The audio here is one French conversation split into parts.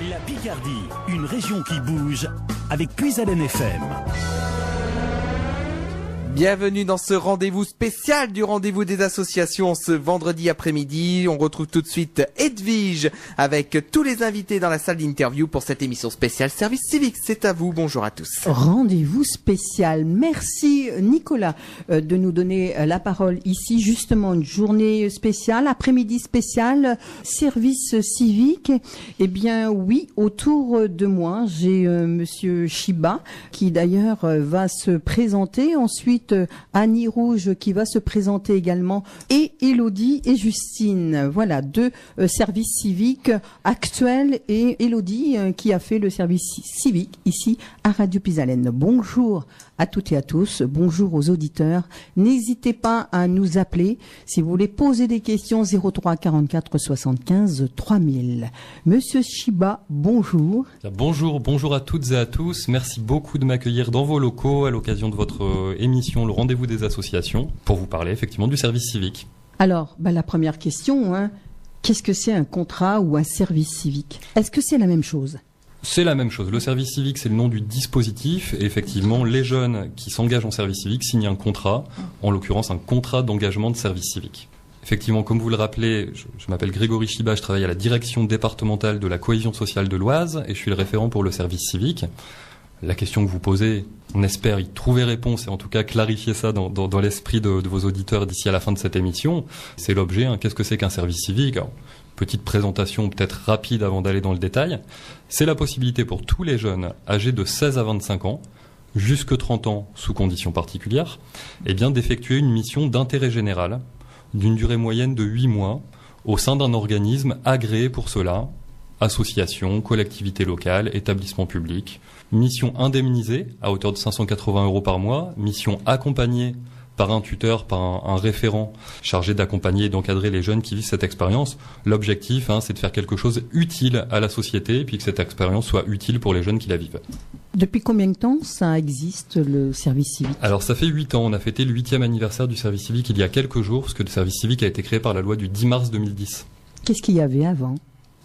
La Picardie, une région qui bouge avec Puisalène FM. Bienvenue dans ce rendez-vous spécial du rendez-vous des associations ce vendredi après-midi. On retrouve tout de suite Edwige avec tous les invités dans la salle d'interview pour cette émission spéciale Service Civique. C'est à vous, bonjour à tous. Rendez-vous spécial. Merci Nicolas de nous donner la parole ici. Justement, une journée spéciale, après-midi spécial, service civique. Eh bien oui, autour de moi, j'ai monsieur Chiba qui d'ailleurs va se présenter. Ensuite, Annie Rouge qui va se présenter également, et Élodie et Justine. Voilà, deux services civiques actuels, et Élodie qui a fait le service civique ici à Radio Puisalène. Bonjour à toutes et à tous, bonjour aux auditeurs. N'hésitez pas à nous appeler si vous voulez poser des questions, 03 44 75 3000. Monsieur Chiba, bonjour. Bonjour à toutes et à tous. Merci beaucoup de m'accueillir dans vos locaux à l'occasion de votre émission Le Rendez-vous des associations pour vous parler effectivement du service civique. Alors, la première question, qu'est-ce que c'est un contrat ou un service civique? Est-ce que c'est la même chose? C'est la même chose. Le service civique, c'est le nom du dispositif. Et effectivement, les jeunes qui s'engagent en service civique signent un contrat, en l'occurrence un contrat d'engagement de service civique. Effectivement, comme vous le rappelez, je m'appelle Grégory Chiba, je travaille à la direction départementale de la cohésion sociale de l'Oise et je suis le référent pour le service civique. La question que vous posez, on espère y trouver réponse et en tout cas clarifier ça dans l'esprit de vos auditeurs d'ici à la fin de cette émission. C'est l'objet, qu'est-ce que c'est qu'un service civique? Alors, petite présentation peut-être rapide avant d'aller dans le détail. C'est la possibilité pour tous les jeunes âgés de 16 à 25 ans, jusque 30 ans sous conditions particulières, d'effectuer une mission d'intérêt général d'une durée moyenne de 8 mois au sein d'un organisme agréé pour cela, association, collectivité locale, établissement public, mission indemnisée à hauteur de 580 € par mois, mission accompagnée par un tuteur, par un référent chargé d'accompagner et d'encadrer les jeunes qui vivent cette expérience. L'objectif, c'est de faire quelque chose utile à la société et puis que cette expérience soit utile pour les jeunes qui la vivent. Depuis combien de temps ça existe, le service civique? Alors, ça fait 8 ans. On a fêté le 8e anniversaire du service civique il y a quelques jours, parce que le service civique a été créé par la loi du 10 mars 2010. Qu'est-ce qu'il y avait avant?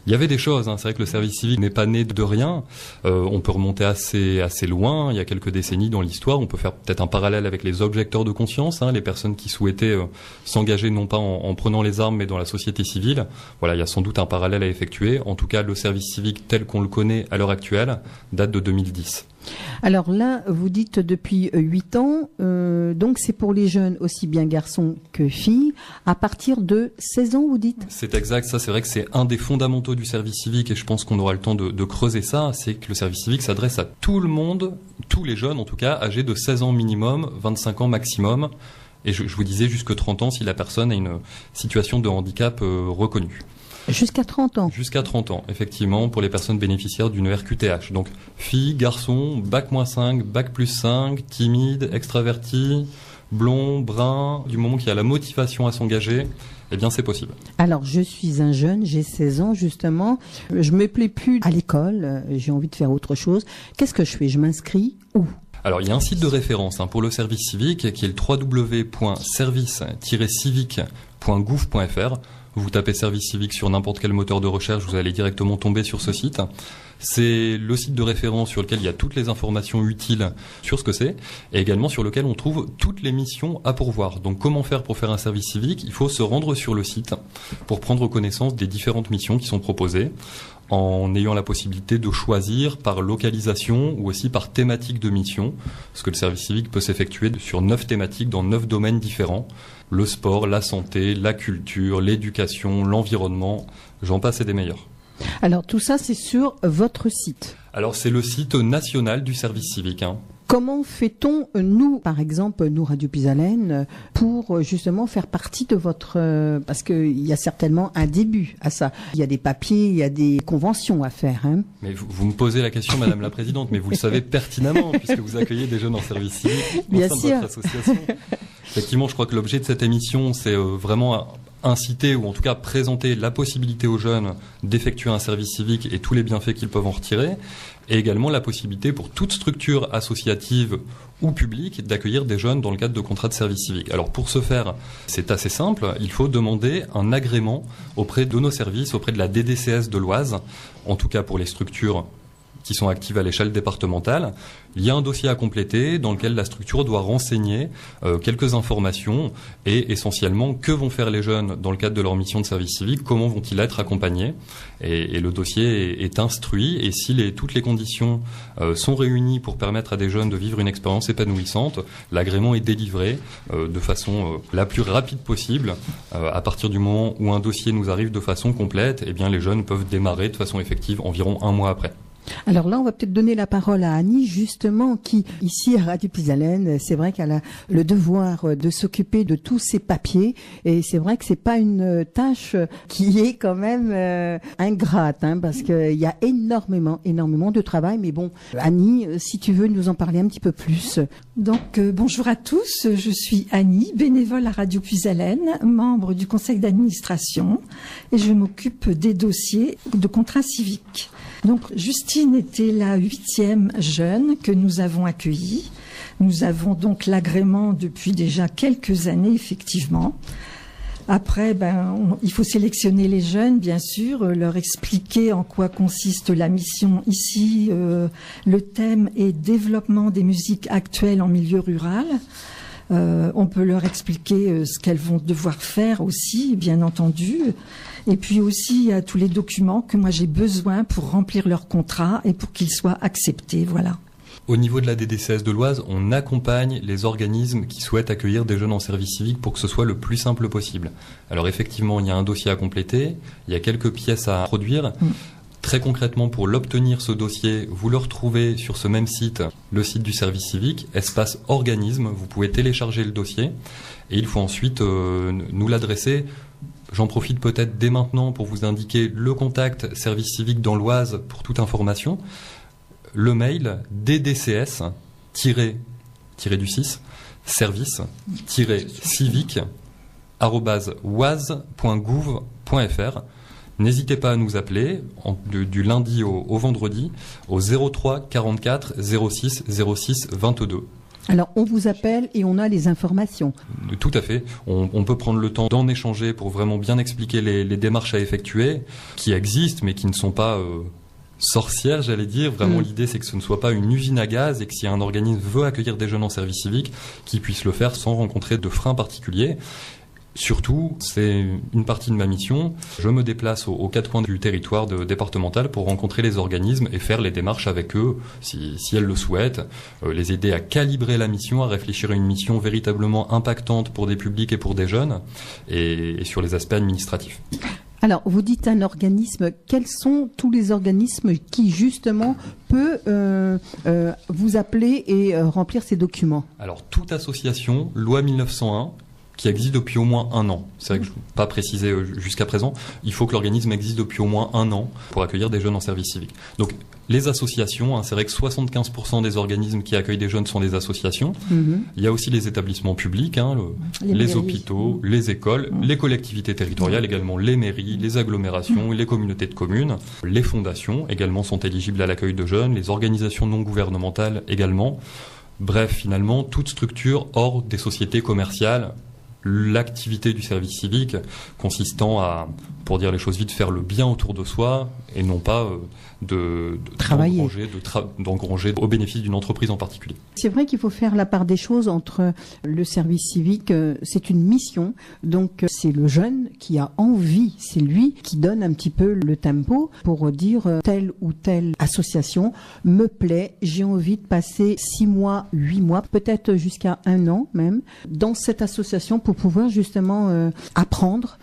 Il y avait des choses, c'est vrai que le service civique n'est pas né de rien. On peut remonter assez loin, il y a quelques décennies dans l'histoire. On peut faire peut-être un parallèle avec les objecteurs de conscience, les personnes qui souhaitaient s'engager non pas en prenant les armes mais dans la société civile. Voilà, il y a sans doute un parallèle à effectuer. En tout cas, le service civique tel qu'on le connaît à l'heure actuelle date de 2010. Alors là, vous dites depuis 8 ans, donc c'est pour les jeunes, aussi bien garçons que filles, à partir de 16 ans, vous dites? C'est exact, ça c'est vrai que c'est un des fondamentaux du service civique et je pense qu'on aura le temps de creuser ça, c'est que le service civique s'adresse à tout le monde, tous les jeunes en tout cas, âgés de 16 ans minimum, 25 ans maximum, et je vous disais jusque 30 ans si la personne a une situation de handicap reconnue. Jusqu'à 30 ans. Jusqu'à 30 ans, effectivement, pour les personnes bénéficiaires d'une RQTH. Donc, filles, garçons, bac-5, bac+5, timide, extraverti, blond, brun, du moment qu'il y a la motivation à s'engager, c'est possible. Alors, je suis un jeune, j'ai 16 ans, justement. Je me plais plus à l'école, j'ai envie de faire autre chose. Qu'est-ce que je fais? Je m'inscris où? Alors, il y a un site de référence pour le service civique qui est le www.service-civique.gouv.fr. Vous tapez service civique sur n'importe quel moteur de recherche, vous allez directement tomber sur ce site. C'est le site de référence sur lequel il y a toutes les informations utiles sur ce que c'est et également sur lequel on trouve toutes les missions à pourvoir. Donc comment faire pour faire un service civique? Il faut se rendre sur le site pour prendre connaissance des différentes missions qui sont proposées en ayant la possibilité de choisir par localisation ou aussi par thématique de mission, parce que le service civique peut s'effectuer sur 9 thématiques dans 9 domaines différents. Le sport, la santé, la culture, l'éducation, l'environnement, j'en passe et des meilleurs. Alors tout ça, c'est sur votre site? Alors c'est le site national du service civique. Comment fait-on, nous, par exemple, nous, Radio Puisalène, pour justement faire partie de votre... parce qu'il y a certainement un début à ça. Il y a des papiers, il y a des conventions à faire. Mais vous me posez la question, Madame la Présidente, mais vous le savez pertinemment, puisque vous accueillez des jeunes en service civique au sein de votre association. Effectivement, je crois que l'objet de cette émission, c'est vraiment inciter ou en tout cas présenter la possibilité aux jeunes d'effectuer un service civique et tous les bienfaits qu'ils peuvent en retirer, et également la possibilité pour toute structure associative ou public d'accueillir des jeunes dans le cadre de contrats de service civique. Alors pour ce faire, c'est assez simple, il faut demander un agrément auprès de nos services, auprès de la DDCS de l'Oise, en tout cas pour les structures qui sont actives à l'échelle départementale. Il y a un dossier à compléter dans lequel la structure doit renseigner quelques informations et essentiellement que vont faire les jeunes dans le cadre de leur mission de service civique, comment vont-ils être accompagnés, et le dossier est instruit, et si toutes les conditions sont réunies pour permettre à des jeunes de vivre une expérience épanouissante, l'agrément est délivré de façon la plus rapide possible. À partir du moment où un dossier nous arrive de façon complète, eh bien les jeunes peuvent démarrer de façon effective environ 1 mois après. Alors là, on va peut-être donner la parole à Annie, justement, qui, ici à Radio Pisalène, c'est vrai qu'elle a le devoir de s'occuper de tous ces papiers, et c'est vrai que c'est pas une tâche qui est quand même ingrate, parce qu'il y a énormément de travail. Mais bon, Annie, si tu veux nous en parler un petit peu plus. Donc, bonjour à tous, je suis Annie, bénévole à Radio Pisalène, membre du conseil d'administration, et je m'occupe des dossiers de contrats civiques. Donc, Justine était la 8e jeune que nous avons accueillie. Nous avons donc l'agrément depuis déjà quelques années, effectivement. Après, il faut sélectionner les jeunes, bien sûr, leur expliquer en quoi consiste la mission ici. Le thème est développement des musiques actuelles en milieu rural. On peut leur expliquer ce qu'elles vont devoir faire aussi, bien entendu. Et puis aussi, il y a tous les documents que moi j'ai besoin pour remplir leur contrat et pour qu'ils soient acceptés, voilà. Au niveau de la DDCS de l'Oise, on accompagne les organismes qui souhaitent accueillir des jeunes en service civique pour que ce soit le plus simple possible. Alors effectivement, il y a un dossier à compléter, il y a quelques pièces à produire. Très concrètement, pour l'obtenir, ce dossier, vous le retrouvez sur ce même site, le site du service civique, espace organisme. Vous pouvez télécharger le dossier et il faut ensuite nous l'adresser. J'en profite peut-être dès maintenant pour vous indiquer le contact service civique dans l'Oise pour toute information. Le mail ddcs-du6 service-civique@oise.gouv.fr. N'hésitez pas à nous appeler du lundi au vendredi au 03 44 06 06 22. Alors, on vous appelle et on a les informations. Tout à fait. On peut prendre le temps d'en échanger pour vraiment bien expliquer les démarches à effectuer, qui existent mais qui ne sont pas sorcières, j'allais dire. Vraiment, l'idée, c'est que ce ne soit pas une usine à gaz et que si un organisme veut accueillir des jeunes en service civique, qu'il puisse le faire sans rencontrer de freins particuliers. Surtout, c'est une partie de ma mission. Je me déplace aux 4 coins du territoire départemental pour rencontrer les organismes et faire les démarches avec eux, si elles le souhaitent, les aider à calibrer la mission, à réfléchir à une mission véritablement impactante pour des publics et pour des jeunes, et sur les aspects administratifs. Alors, vous dites un organisme, quels sont tous les organismes qui, justement, peut vous appeler et remplir ces documents? Alors, toute association, loi 1901, qui existe depuis au moins 1 an. C'est vrai que je ne peux pas préciser jusqu'à présent. Il faut que l'organisme existe depuis au moins 1 an pour accueillir des jeunes en service civique. Donc, les associations, c'est vrai que 75% des organismes qui accueillent des jeunes sont des associations. Il y a aussi les établissements publics, les hôpitaux, les écoles, les collectivités territoriales également, les mairies, les agglomérations, les communautés de communes. Les fondations également sont éligibles à l'accueil de jeunes, les organisations non gouvernementales également. Bref, finalement, toute structure hors des sociétés commerciales. L'activité du service civique consistant à, pour dire les choses vite, faire le bien autour de soi et non pas d'engranger au bénéfice d'une entreprise en particulier. C'est vrai qu'il faut faire la part des choses entre le service civique, c'est une mission, donc c'est le jeune qui a envie, c'est lui qui donne un petit peu le tempo pour dire telle ou telle association me plaît, j'ai envie de passer 6 mois, 8 mois, peut-être jusqu'à 1 an même, dans cette association pour pouvoir justement apprendre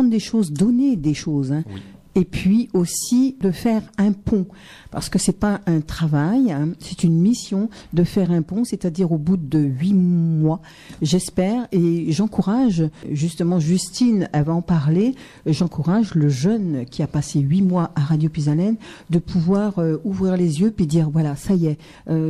des choses, donner des choses. Oui. Et puis aussi de faire un pont, parce que c'est pas un travail, c'est une mission de faire un pont, c'est-à-dire au bout de 8 mois, j'espère, et j'encourage, justement Justine, elle va en parler, j'encourage le jeune qui a passé 8 mois à Radio Pisalène de pouvoir ouvrir les yeux puis dire voilà, ça y est,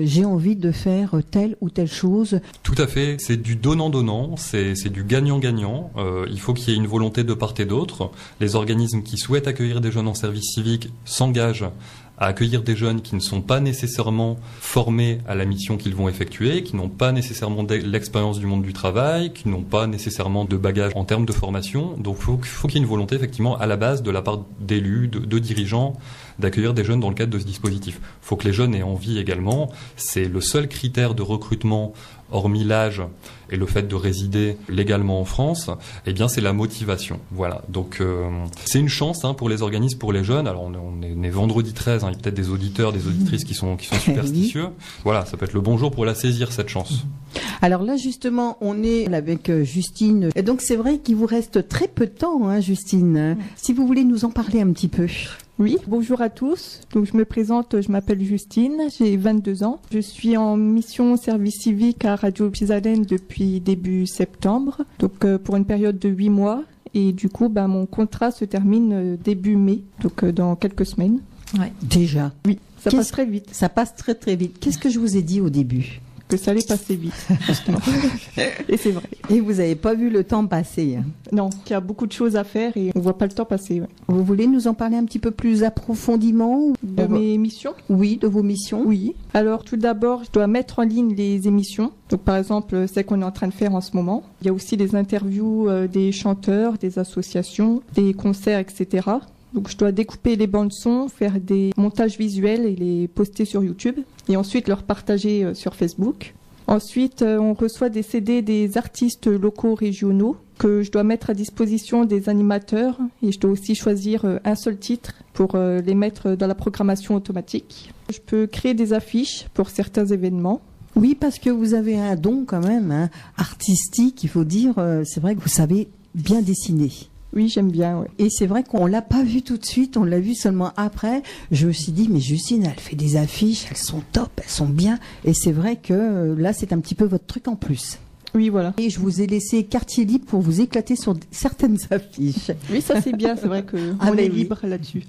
j'ai envie de faire telle ou telle chose. Tout à fait, c'est du donnant-donnant, c'est du gagnant-gagnant, il faut qu'il y ait une volonté de part et d'autre. Les organismes qui souhaitent accueillir des jeunes en service civique s'engagent à accueillir des jeunes qui ne sont pas nécessairement formés à la mission qu'ils vont effectuer, qui n'ont pas nécessairement l'expérience du monde du travail, qui n'ont pas nécessairement de bagages en termes de formation. Donc faut qu'il y ait une volonté effectivement à la base de la part d'élus, de dirigeants, d'accueillir des jeunes dans le cadre de ce dispositif. Il faut que les jeunes aient envie également. C'est le seul critère de recrutement, hormis l'âge et le fait de résider légalement en France, eh bien c'est la motivation. Voilà. Donc c'est une chance pour les organismes, pour les jeunes. Alors on est vendredi 13, il y a peut-être des auditeurs, des auditrices qui sont superstitieux. Oui. Voilà, ça peut être le bon jour pour la saisir, cette chance. Alors là justement, on est avec Justine. Et donc c'est vrai qu'il vous reste très peu de temps, Justine. Si vous voulez nous en parler un petit peu. Oui, bonjour à tous. Donc je me présente, je m'appelle Justine, j'ai 22 ans. Je suis en mission service civique à Radio Pisalène depuis début septembre, donc pour une période de 8 mois. Et du coup, mon contrat se termine début mai, donc dans quelques semaines. Ouais. Déjà. Oui, ça passe très vite. Ça passe très très vite. Qu'est-ce que je vous ai dit au début ? Que ça allait passer vite, justement. Et c'est vrai. Et vous n'avez pas vu le temps passer. Non, il y a beaucoup de choses à faire et on ne voit pas le temps passer. Ouais. Vous voulez nous en parler un petit peu plus approfondément de mes missions ? Oui, de vos missions. Oui. Alors tout d'abord, je dois mettre en ligne les émissions. Donc par exemple, celles qu'on est en train de faire en ce moment. Il y a aussi des interviews des chanteurs, des associations, des concerts, etc. Donc je dois découper les bandes son, faire des montages visuels et les poster sur YouTube et ensuite leur partager sur Facebook. Ensuite, on reçoit des CD des artistes locaux régionaux que je dois mettre à disposition des animateurs et je dois aussi choisir un seul titre pour les mettre dans la programmation automatique. Je peux créer des affiches pour certains événements. Oui, parce que vous avez un don quand même artistique, il faut dire. C'est vrai que vous savez bien dessiner. Oui, j'aime bien. Ouais. Et c'est vrai qu'on l'a pas vu tout de suite, on l'a vu seulement après. Je me suis dit, mais Justine, elle fait des affiches, elles sont top, elles sont bien. Et c'est vrai que là, c'est un petit peu votre truc en plus. Oui, voilà. Et je vous ai laissé quartier libre pour vous éclater sur certaines affiches. Oui, ça c'est bien, c'est vrai qu'on est libre là-dessus.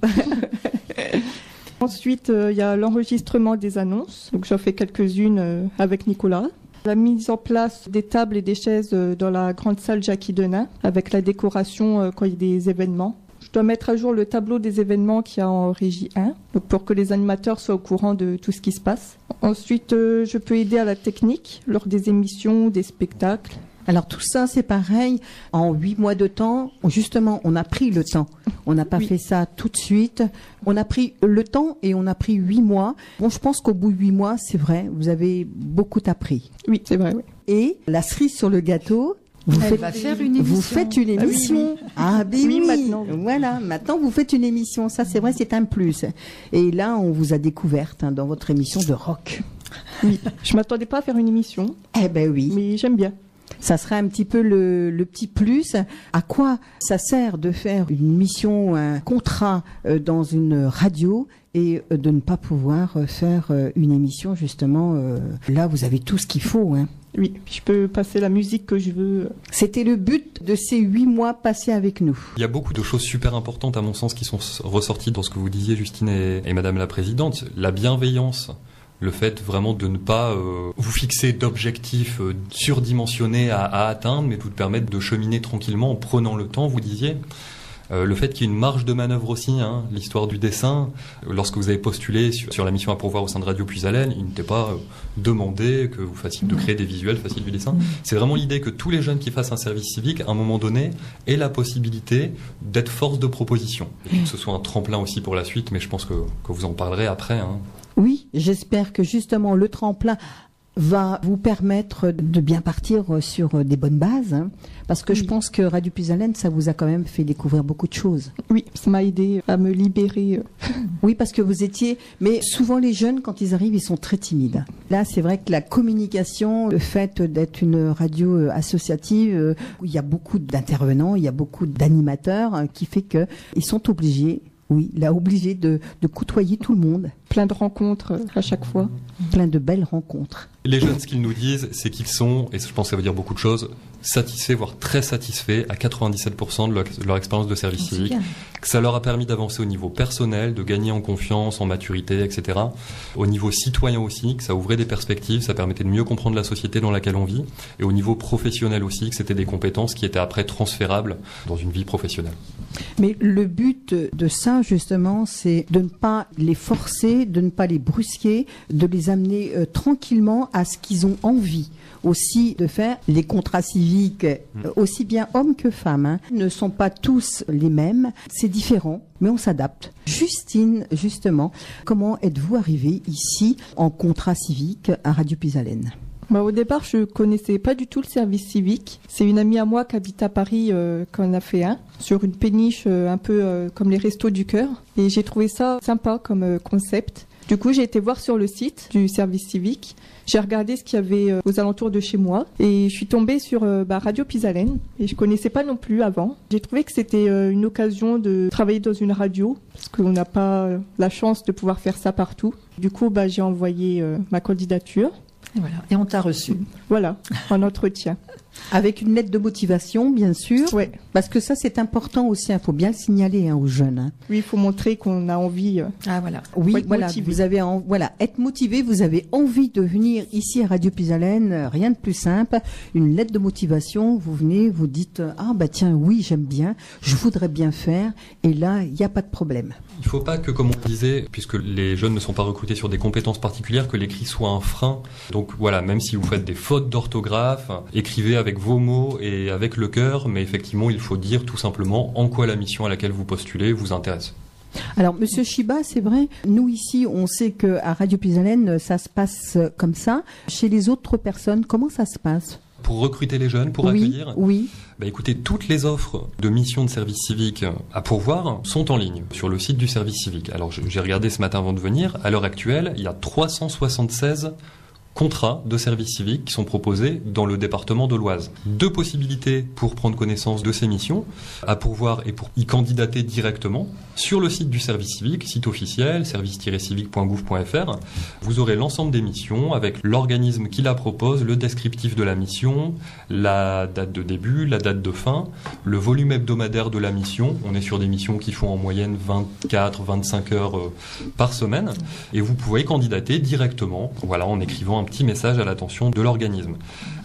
Ensuite, il y a l'enregistrement des annonces. Donc j'en fais quelques-unes avec Nicolas. La mise en place des tables et des chaises dans la grande salle Jackie Denain, avec la décoration quand il y a des événements. Je dois mettre à jour le tableau des événements qu'il y a en régie 1, donc pour que les animateurs soient au courant de tout ce qui se passe. Ensuite, je peux aider à la technique lors des émissions, des spectacles. Alors tout ça, c'est pareil. En 8 mois de temps, justement, on a pris le temps. On n'a pas fait ça tout de suite. On a pris le temps et on a pris 8 mois. Bon, je pense qu'au bout de 8 mois, c'est vrai, vous avez beaucoup appris. Oui, c'est vrai. Oui. Et la cerise sur le gâteau, vous faites une émission. Ah, ben oui, maintenant. Voilà, maintenant vous faites une émission. Ça, c'est vrai, c'est un plus. Et là, on vous a découverte dans votre émission de rock. Oui, je m'attendais pas à faire une émission. Eh ben oui. Mais j'aime bien. Ça serait un petit peu le petit plus. À quoi ça sert de faire une mission, un contrat dans une radio et de ne pas pouvoir faire une émission justement là, vous avez tout ce qu'il faut. Oui, je peux passer la musique que je veux. C'était le but de ces 8 mois passés avec nous. Il y a beaucoup de choses super importantes à mon sens qui sont ressorties dans ce que vous disiez, Justine et Madame la Présidente. La bienveillance. Le fait vraiment de ne pas vous fixer d'objectifs surdimensionnés à atteindre, mais de vous permettre de cheminer tranquillement en prenant le temps, vous disiez. Le fait qu'il y ait une marge de manœuvre aussi, l'histoire du dessin. Lorsque vous avez postulé sur la mission à pourvoir au sein de Radio Puisalène, il n'était pas demandé que vous fassiez de créer des visuels, fassiez du dessin. C'est vraiment l'idée que tous les jeunes qui fassent un service civique, à un moment donné, aient la possibilité d'être force de proposition. Et que ce soit un tremplin aussi pour la suite, mais je pense que vous en parlerez après. Oui, j'espère que justement le tremplin va vous permettre de bien partir sur des bonnes bases, parce que je pense que Radio Puisalène, ça vous a quand même fait découvrir beaucoup de choses. Oui, ça m'a aidé à me libérer. Oui, parce que vous étiez... Mais souvent les jeunes, quand ils arrivent, ils sont très timides. Là, c'est vrai que la communication, le fait d'être une radio associative, où il y a beaucoup d'intervenants, il y a beaucoup d'animateurs, qui fait qu'ils sont obligés... Oui, là, obligé de côtoyer tout le monde. Plein de rencontres à chaque fois. Plein de belles rencontres. Les jeunes, ce qu'ils nous disent, c'est qu'ils sont, et je pense que ça veut dire beaucoup de choses, satisfaits, voire très satisfaits, à 97% de leur expérience de service civique. Que ça leur a permis d'avancer au niveau personnel, de gagner en confiance, en maturité, etc. Au niveau citoyen aussi, que ça ouvrait des perspectives, ça permettait de mieux comprendre la société dans laquelle on vit. Et au niveau professionnel aussi, que c'était des compétences qui étaient après transférables dans une vie professionnelle. Mais le but de ça, justement, c'est de ne pas les forcer, de ne pas les brusquer, de les amener tranquillement à ce qu'ils ont envie aussi de faire. Les contrats civiques, aussi bien hommes que femmes, ne sont pas tous les mêmes. C'est différent, mais on s'adapte. Justine, justement, comment êtes-vous arrivée ici en contrat civique à Radio Puisalène ? Au départ, je connaissais pas du tout le service civique. C'est une amie à moi qui habite à Paris qu'on a fait un, sur une péniche un peu comme les Restos du Cœur. Et j'ai trouvé ça sympa comme concept. Du coup, j'ai été voir sur le site du service civique. J'ai regardé ce qu'il y avait aux alentours de chez moi. Et je suis tombée sur Radio Puisalène. Et je connaissais pas non plus avant. J'ai trouvé que c'était une occasion de travailler dans une radio. Parce qu'on n'a pas la chance de pouvoir faire ça partout. Du coup, j'ai envoyé ma candidature. Et voilà. Et on t'a reçu. Voilà, en entretien. Avec une lettre de motivation, bien sûr. Ouais. Parce que ça, c'est important aussi. Il faut bien le signaler aux jeunes. Oui, il faut montrer qu'on a envie. Ah voilà. Oui, être voilà. motivé. Vous avez être motivé. Vous avez envie de venir ici à Radio Puisalène. Rien de plus simple. Une lettre de motivation. Vous venez, vous dites tiens, oui, j'aime bien. Je voudrais bien faire. Et là, il n'y a pas de problème. Il ne faut pas que, comme on disait, puisque les jeunes ne sont pas recrutés sur des compétences particulières, que l'écrit soit un frein. Donc voilà, même si vous faites des fautes d'orthographe, écrivez avec vos mots et avec le cœur, mais effectivement, il faut dire tout simplement en quoi la mission à laquelle vous postulez vous intéresse. Alors, Monsieur Chiba, c'est vrai, nous ici, on sait qu'à Radio Puisalène, ça se passe comme ça. Chez les autres personnes, comment ça se passe ? Pour recruter les jeunes, pour accueillir ? Oui. Écoutez, toutes les offres de mission de service civique à pourvoir sont en ligne sur le site du service civique. Alors, j'ai regardé ce matin avant de venir. À l'heure actuelle, il y a 376 contrats de service civique qui sont proposés dans le département de l'Oise. 2 possibilités pour prendre connaissance de ces missions à pourvoir et pour y candidater directement sur le site du service civique, site officiel, service-civique.gouv.fr. Vous aurez l'ensemble des missions avec l'organisme qui la propose, le descriptif de la mission, la date de début, la date de fin, le volume hebdomadaire de la mission. On est sur des missions qui font en moyenne 24-25 heures par semaine et vous pouvez candidater directement, en écrivant un petit message à l'attention de l'organisme.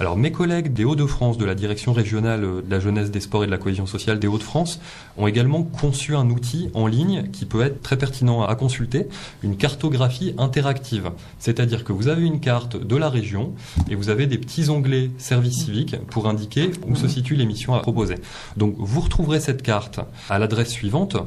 Alors, mes collègues des Hauts-de-France, de la Direction régionale de la jeunesse, des sports et de la cohésion sociale des Hauts-de-France, ont également conçu un outil en ligne qui peut être très pertinent à consulter, une cartographie interactive. C'est-à-dire que vous avez une carte de la région et vous avez des petits onglets service civique pour indiquer où se situent les missions à proposer. Donc, vous retrouverez cette carte à l'adresse suivante: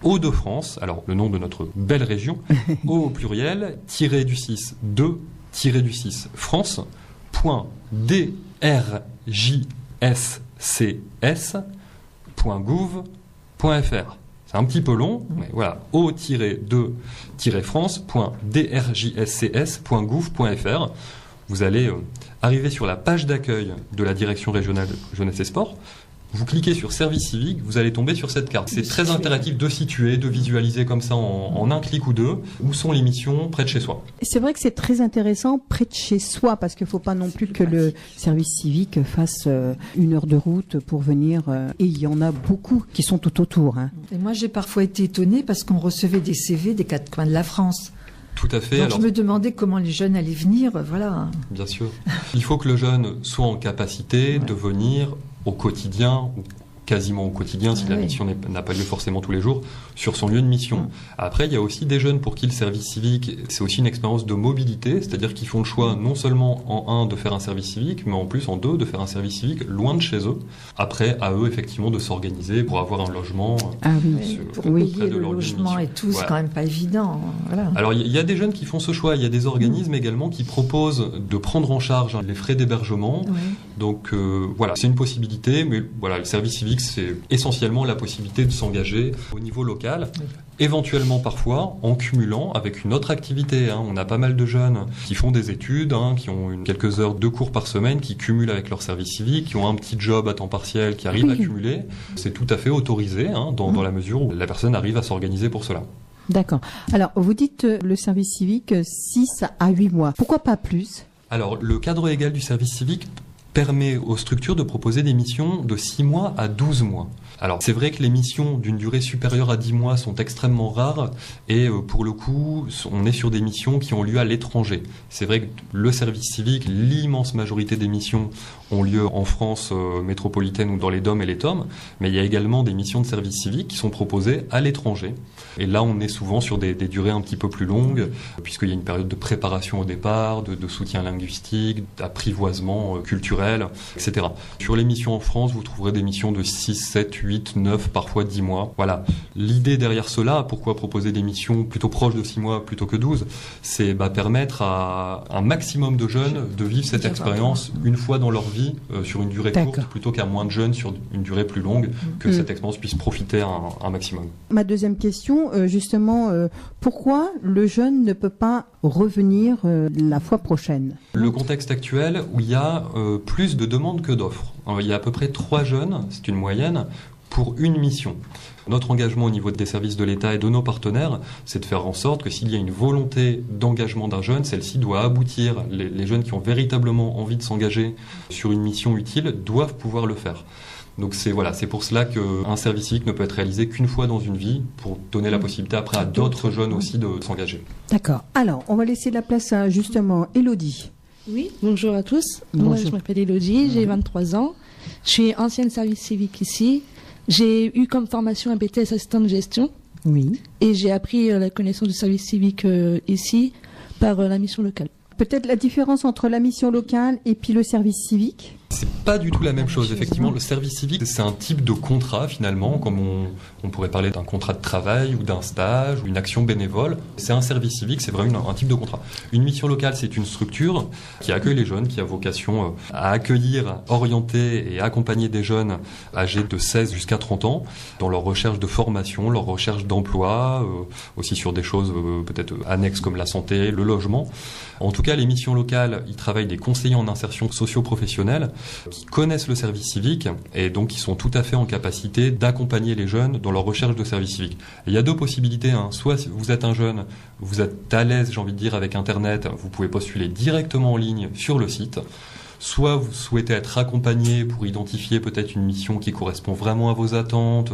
Hauts-de-France, alors le nom de notre belle région, au pluriel, -du-6, 2-du-6, France.drjscs.gouv.fr. C'est un petit peu long, mais voilà, o-2-france.drjscs.gouv.fr. Vous allez arriver sur la page d'accueil de la Direction régionale jeunesse et sport. Vous cliquez sur service civique, vous allez tomber sur cette carte. C'est très interactif de situer, de visualiser comme ça en un clic ou deux où sont les missions près de chez soi. C'est vrai que c'est très intéressant près de chez soi parce qu'il ne faut pas non plus que le service civique fasse 1 heure de route pour venir. Et il y en a beaucoup qui sont tout autour. Et moi, j'ai parfois été étonnée parce qu'on recevait des CV des 4 coins de la France. Tout à fait. Donc je me demandais comment les jeunes allaient venir, voilà. Bien sûr. Il faut que le jeune soit en capacité de venir au quotidien, ou quasiment au quotidien, si la mission n'a pas lieu forcément tous les jours, sur son lieu de mission. Après, il y a aussi des jeunes pour qui le service civique, c'est aussi une expérience de mobilité, c'est-à-dire qu'ils font le choix non seulement en 1 de faire un service civique, mais en plus en 2 de faire un service civique loin de chez eux. Après, à eux effectivement de s'organiser pour avoir un logement. Pour payer le logement et tout, c'est quand même pas évident. Voilà. Alors il y a des jeunes qui font ce choix, il y a des organismes également qui proposent de prendre en charge les frais d'hébergement. Donc c'est une possibilité, mais le service civique, c'est essentiellement la possibilité de s'engager au niveau local, éventuellement parfois en cumulant avec une autre activité. On a pas mal de jeunes qui font des études, qui ont quelques heures de cours par semaine, qui cumulent avec leur service civique, qui ont un petit job à temps partiel, qui arrivent à cumuler. C'est tout à fait autorisé dans la mesure où la personne arrive à s'organiser pour cela. D'accord. Alors, vous dites le service civique 6 à 8 mois. Pourquoi pas plus ? Alors, le cadre légal du service civique permet aux structures de proposer des missions de 6 mois à 12 mois. Alors, c'est vrai que les missions d'une durée supérieure à 10 mois sont extrêmement rares et pour le coup, on est sur des missions qui ont lieu à l'étranger. C'est vrai que le service civique, l'immense majorité des missions ont lieu en France métropolitaine ou dans les DOM et les TOM, mais il y a également des missions de service civique qui sont proposées à l'étranger. Et là, on est souvent sur des durées un petit peu plus longues, puisqu'il y a une période de préparation au départ, de soutien linguistique, d'apprivoisement culturel, etc. Sur les missions en France, vous trouverez des missions de 6, 7, 8, 9, parfois 10 mois. Voilà. L'idée derrière cela, pourquoi proposer des missions plutôt proches de 6 mois plutôt que 12, c'est permettre à un maximum de jeunes de vivre cette expérience une fois dans leur vie sur une durée courte, plutôt qu'à moins de jeunes sur une durée plus longue, que cette expérience puisse profiter à un maximum. Ma deuxième question, justement, pourquoi le jeune ne peut pas revenir la fois prochaine? Le contexte actuel où il y a plus de demandes que d'offres. Il y a à peu près 3 jeunes, c'est une moyenne, pour une mission. Notre engagement au niveau des services de l'État et de nos partenaires, c'est de faire en sorte que s'il y a une volonté d'engagement d'un jeune, celle-ci doit aboutir. Les jeunes qui ont véritablement envie de s'engager sur une mission utile doivent pouvoir le faire. Donc c'est pour cela qu'un service civique ne peut être réalisé qu'une fois dans une vie, pour donner la possibilité après à d'autres jeunes aussi de s'engager. D'accord. Alors, on va laisser la place à justement Élodie. Oui, bonjour à tous. Bonjour. Moi, je m'appelle Élodie, j'ai 23 ans. Je suis ancienne service civique ici. J'ai eu comme formation un BTS assistant de gestion. Oui. Et j'ai appris la connaissance du service civique ici par la mission locale. Peut-être la différence entre la mission locale et puis le service civique? C'est pas du tout la même chose. Effectivement, le service civique, c'est un type de contrat finalement, comme on pourrait parler d'un contrat de travail ou d'un stage ou une action bénévole. C'est un service civique, c'est vraiment un type de contrat. Une mission locale, c'est une structure qui accueille les jeunes, qui a vocation à accueillir, orienter et accompagner des jeunes âgés de 16 jusqu'à 30 ans dans leur recherche de formation, leur recherche d'emploi, aussi sur des choses peut-être annexes comme la santé, le logement. En tout cas, les missions locales, ils travaillent des conseillers en insertion socio-professionnelle qui connaissent le service civique et donc qui sont tout à fait en capacité d'accompagner les jeunes dans leur recherche de service civique. Et il y a 2 possibilités. Soit si vous êtes un jeune, vous êtes à l'aise, j'ai envie de dire, avec Internet, vous pouvez postuler directement en ligne sur le site. Soit vous souhaitez être accompagné pour identifier peut-être une mission qui correspond vraiment à vos attentes.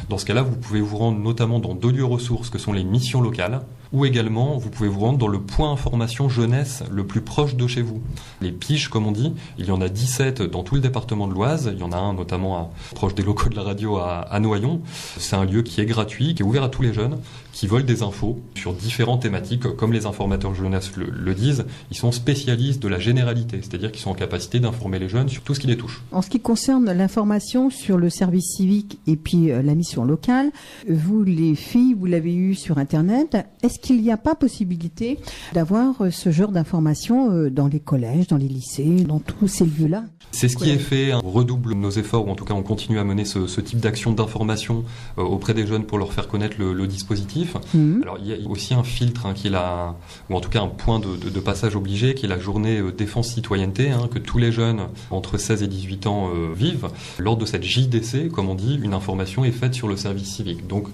Dans ce cas-là, vous pouvez vous rendre notamment dans 2 lieux ressources que sont les missions locales, ou également vous pouvez vous rendre dans le point information jeunesse le plus proche de chez vous. Les piges, comme on dit, il y en a 17 dans tout le département de l'Oise. Il y en a un notamment proche des locaux de la radio à Noyon. C'est un lieu qui est gratuit, qui est ouvert à tous les jeunes, qui veulent des infos sur différentes thématiques. Comme les informateurs jeunesse le disent, ils sont spécialistes de la généralité, c'est-à-dire qu'ils sont en capacité d'informer les jeunes sur tout ce qui les touche. En ce qui concerne l'information sur le service civique et puis la mission locale, vous les filles, vous l'avez eu sur Internet. Est-ce qu'il n'y a pas possibilité d'avoir ce genre d'informations dans les collèges, dans les lycées, dans tous ces lieux-là? C'est ce qui est fait. On redouble nos efforts, ou en tout cas on continue à mener ce type d'action d'information auprès des jeunes pour leur faire connaître le dispositif. Alors il y a aussi un filtre qui est là, ou en tout cas un point de passage obligé, qui est la journée défense citoyenneté, que tous les jeunes entre 16 et 18 ans vivent. Lors de cette JDC, comme on dit, une information est faite sur le service civique. Donc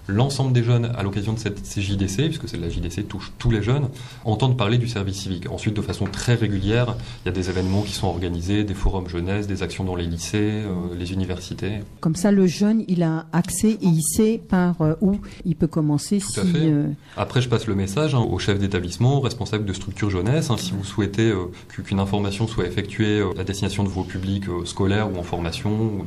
l'ensemble des jeunes, à l'occasion de ces JDC, puisque la JDC touche tous les jeunes, entendent parler du service civique. Ensuite, de façon très régulière, il y a des événements qui sont organisés, des forums jeunesse, des actions dans les lycées, les universités. Comme ça, le jeune, il a accès et il sait par où il peut commencer. Tout à fait. Après, je passe le message au chef d'établissement, au responsable de structure jeunesse. Si vous souhaitez qu'une information soit effectuée à destination de vos publics scolaires ou en formation, ou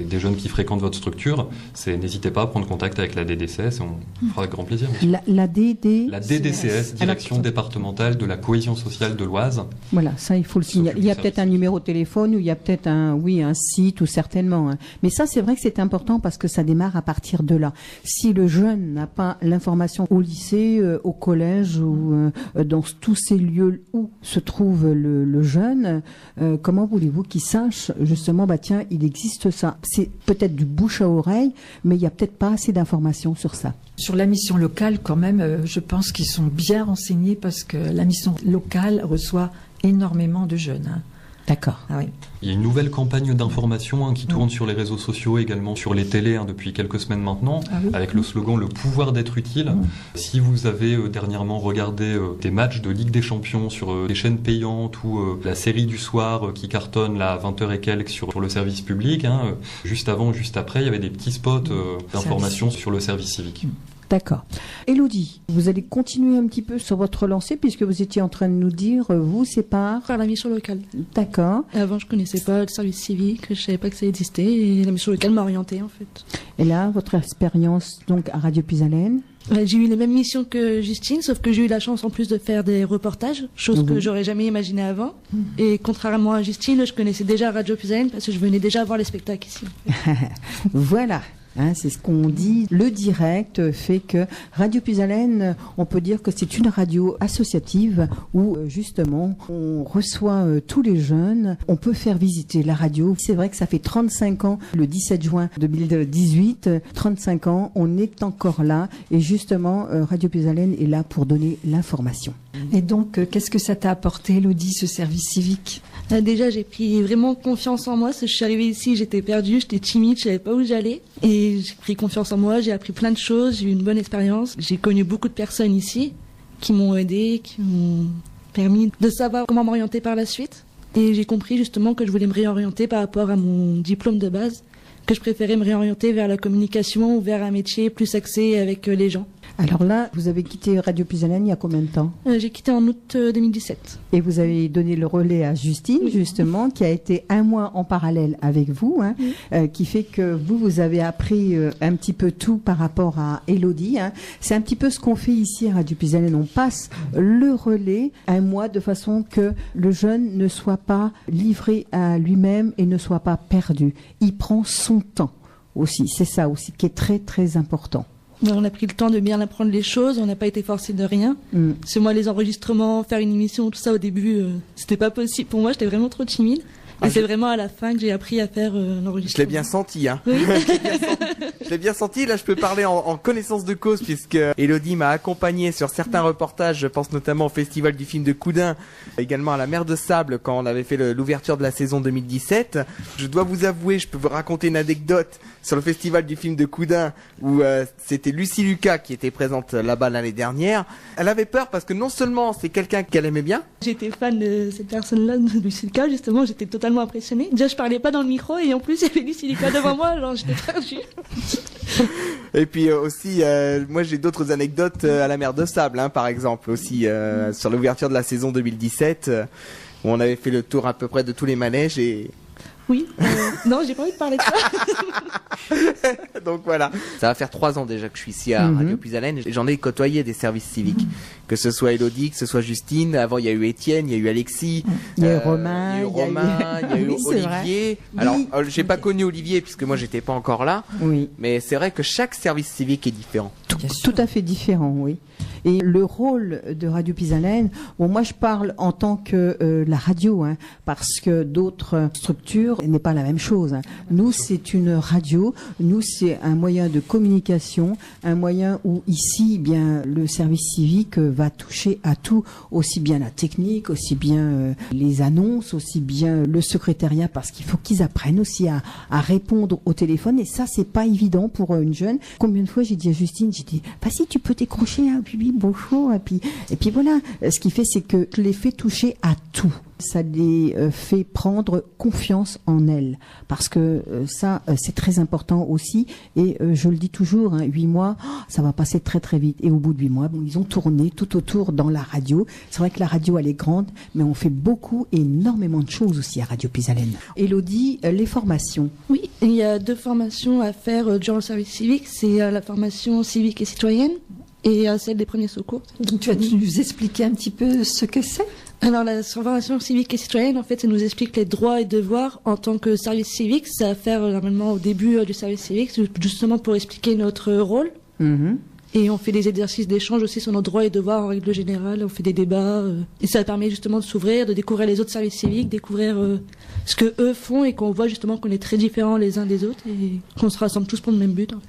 des jeunes qui fréquentent votre structure, n'hésitez pas à prendre contact avec la DDCS, on fera avec grand plaisir. La DDCS, Direction départementale de la cohésion sociale de l'Oise. Voilà, ça il faut le signaler. Il y a peut-être un numéro de téléphone ou il y a peut-être un site ou certainement. Mais ça c'est vrai que c'est important parce que ça démarre à partir de là. Si le jeune n'a pas l'information au lycée, au collège ou dans tous ces lieux où se trouve le jeune, comment voulez-vous qu'il sache justement, tiens, il existe ça. C'est peut-être du bouche à oreille, mais il n'y a peut-être pas assez d'informations sur ça. Sur la mission locale, quand même, je pense qu'ils sont bien renseignés parce que la mission locale reçoit énormément de jeunes. D'accord. Ah oui. Il y a une nouvelle campagne d'information qui tourne sur les réseaux sociaux, également sur les télés depuis quelques semaines maintenant, avec le slogan « Le pouvoir d'être utile ». Si vous avez dernièrement regardé des matchs de Ligue des Champions sur des chaînes payantes ou la série du soir qui cartonne là, à 20h et quelques sur le service public, juste avant ou juste après, il y avait des petits spots d'information sur le service civique. D'accord. Élodie, vous allez continuer un petit peu sur votre lancée puisque vous étiez en train de nous dire, vous, c'est par la mission locale. D'accord. Avant, je connaissais pas le service civique, je savais pas que ça existait et la mission locale m'a orientée en fait. Et là, votre expérience donc à Radio Puisalène? J'ai eu les mêmes missions que Justine, sauf que j'ai eu la chance en plus de faire des reportages, chose que j'aurais jamais imaginé avant. Et contrairement à Justine, je connaissais déjà Radio Puisalène parce que je venais déjà voir les spectacles ici. Voilà. C'est ce qu'on dit. Le direct fait que Radio Puisalène, on peut dire que c'est une radio associative où justement on reçoit tous les jeunes. On peut faire visiter la radio. C'est vrai que ça fait 35 ans, le 17 juin 2018, 35 ans, on est encore là et justement Radio Puisalène est là pour donner l'information. Et donc, qu'est-ce que ça t'a apporté, Elodie, ce service civique? Déjà, j'ai pris vraiment confiance en moi. Parce que je suis arrivée ici, j'étais perdue, j'étais timide, je savais pas où j'allais. Et j'ai pris confiance en moi, j'ai appris plein de choses, j'ai eu une bonne expérience. J'ai connu beaucoup de personnes ici qui m'ont aidée, qui m'ont permis de savoir comment m'orienter par la suite. Et j'ai compris justement que je voulais me réorienter par rapport à mon diplôme de base, que je préférais me réorienter vers la communication ou vers un métier plus axé avec les gens. Alors là, vous avez quitté Radio Puisalène il y a combien de temps? J'ai quitté en août 2017. Et vous avez donné le relais à Justine, justement, qui a été un mois en parallèle avec vous, qui fait que vous avez appris un petit peu tout par rapport à Élodie. C'est un petit peu ce qu'on fait ici à Radio Puisalène. On passe le relais un mois de façon que le jeune ne soit pas livré à lui-même et ne soit pas perdu. Il prend son temps aussi. C'est ça aussi qui est très, très important. On a pris le temps de bien apprendre les choses, on n'a pas été forcé de rien. C'est moi, les enregistrements, faire une émission, tout ça au début, c'était pas possible pour moi, j'étais vraiment trop timide. Et c'est vraiment à la fin que j'ai appris à faire l'enregistrement. Je l'ai bien senti, Oui. Je l'ai bien senti. Là, je peux parler en connaissance de cause puisque Élodie m'a accompagné sur certains reportages. Je pense notamment au Festival du film de Coudin, également à la Mer de Sable quand on avait fait l'ouverture de la saison 2017. Je dois vous avouer, je peux vous raconter une anecdote sur le Festival du film de Coudin où c'était Lucie Lucas qui était présente là-bas l'année dernière. Elle avait peur parce que non seulement c'est quelqu'un qu'elle aimait bien. J'étais fan de cette personne-là, de Lucie Lucas, justement, j'étais totalement impressionnée. Déjà, je parlais pas dans le micro et en plus, il y avait Lucie Lucas devant moi, alors j'étais perdue. Et puis aussi, moi j'ai d'autres anecdotes à la Mer de Sable, par exemple, aussi sur l'ouverture de la saison 2017, où on avait fait le tour à peu près de tous les manèges et... Oui, non, j'ai pas envie de parler de ça. Donc voilà. Ça va faire 3 ans déjà que je suis ici à Radio Puisalène et j'en ai côtoyé des services civiques. Que ce soit Élodie, que ce soit Justine. Avant, il y a eu Étienne, il y a eu Alexis. Il y a eu Romain. Il y a eu Oui, Olivier. Alors, j'ai pas connu Olivier puisque moi j'étais pas encore là. Oui. Mais c'est vrai que chaque service civique est différent. Tout à fait différent, oui. Et le rôle de Radio Puisalène, bon, moi je parle en tant que la radio, parce que d'autres structures n'est pas la même chose. Nous, c'est une radio. Nous, c'est un moyen de communication, un moyen où ici, bien, le service civique va toucher à tout, aussi bien la technique, aussi bien les annonces, aussi bien le secrétariat, parce qu'il faut qu'ils apprennent aussi à répondre au téléphone. Et ça, c'est pas évident pour une jeune. Combien de fois j'ai dit à Justine, j'ai dit, si tu peux décrocher, puis bonjour, et puis voilà. Ce qui fait, c'est que je les fais toucher à tout. Ça les fait prendre confiance en elles, parce que ça, c'est très important aussi. Et je le dis toujours, 8 mois, ça va passer très très vite. Et au bout de 8 mois, ils ont tourné tout autour dans la radio. C'est vrai que la radio, elle est grande, mais on fait énormément de choses aussi à Radio Puisalène. Élodie, les formations. Oui, il y a 2 formations à faire durant le service civique. C'est la formation civique et citoyenne et celle des premiers secours. Donc tu vas nous expliquer un petit peu ce que c'est ? Alors la formation civique et citoyenne, en fait, ça nous explique les droits et devoirs en tant que service civique. Ça va faire normalement au début du service civique, justement pour expliquer notre rôle. Et on fait des exercices d'échange aussi sur nos droits et devoirs en règle générale. On fait des débats. Et ça permet justement de s'ouvrir, de découvrir les autres services civiques, découvrir ce que eux font et qu'on voit justement qu'on est très différents les uns des autres et qu'on se rassemble tous pour le même but. En fait.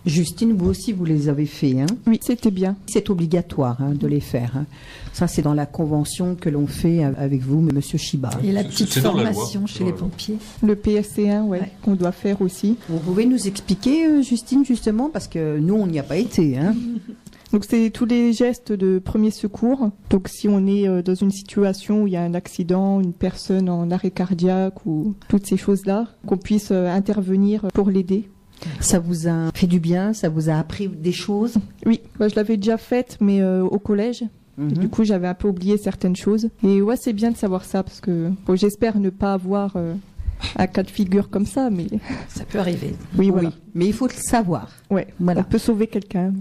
Justine, vous aussi, vous les avez fait, hein? Oui, c'était bien. C'est obligatoire de les faire. Hein. Ça, c'est dans la convention que l'on fait avec vous, Monsieur Chiba. Et la petite C'est dans la formation loi. chez les pompiers. Le PSC1, Ouais. qu'on doit faire aussi. Vous pouvez nous expliquer, Justine, justement, parce que nous, on n'y a pas été. Hein. Donc c'est tous les gestes de premier secours. Donc si on est dans une situation où il y a un accident, une personne en arrêt cardiaque ou toutes ces choses-là, qu'on puisse intervenir pour l'aider. Ça vous a fait du bien? Ça vous a appris des choses? Oui, je l'avais déjà faite, mais au collège. Et du coup, j'avais un peu oublié certaines choses. Et ouais, c'est bien de savoir ça, parce que j'espère ne pas avoir un cas de figure comme ça, mais Ça peut arriver. oui, voilà. Mais il faut le savoir. Ouais, Voilà. on peut sauver quelqu'un.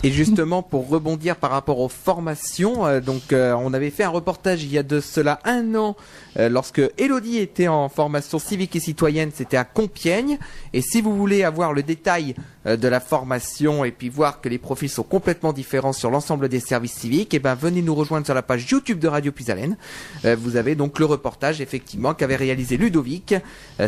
Et justement, pour rebondir par rapport aux formations, on avait fait un reportage il y a de cela 1 an, lorsque Elodie était en formation civique et citoyenne, c'était à Compiègne. Et si vous voulez avoir le détail de la formation et puis voir que les profils sont complètement différents sur l'ensemble des services civiques, et ben venez nous rejoindre sur la page YouTube de Radio Puisalène. Vous avez donc le reportage effectivement qu'avait réalisé Ludovic.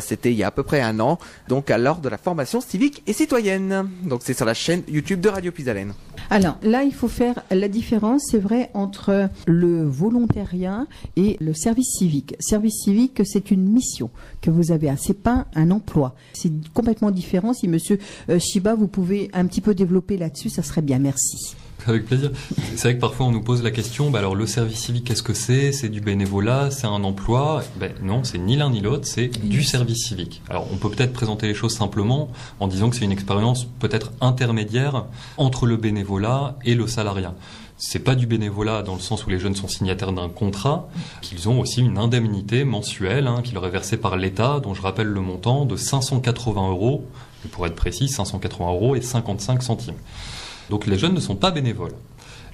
C'était il y a à peu près 1 an, donc à l'heure de la formation civique et citoyenne. Donc c'est sur la chaîne YouTube de Radio Puisalène. Alors là, il faut faire la différence, c'est vrai, entre le volontariat et le service civique. Service civique, c'est une mission que vous avez. C'est pas un emploi. C'est complètement différent. Si Monsieur Chiba, vous pouvez un petit peu développer là-dessus, ça serait bien. Merci. Avec plaisir. C'est vrai que parfois on nous pose la question, alors le service civique, qu'est-ce que c'est? C'est du bénévolat? C'est un emploi? Non, c'est ni l'un ni l'autre, c'est du service civique. Alors on peut peut-être présenter les choses simplement en disant que c'est une expérience peut-être intermédiaire entre le bénévolat et le salariat. C'est pas du bénévolat dans le sens où les jeunes sont signataires d'un contrat, qu'ils ont aussi une indemnité mensuelle qui leur est versée par l'État, dont je rappelle le montant de 580 €, et pour être précis, 580 € et 55 centimes. Donc les jeunes ne sont pas bénévoles.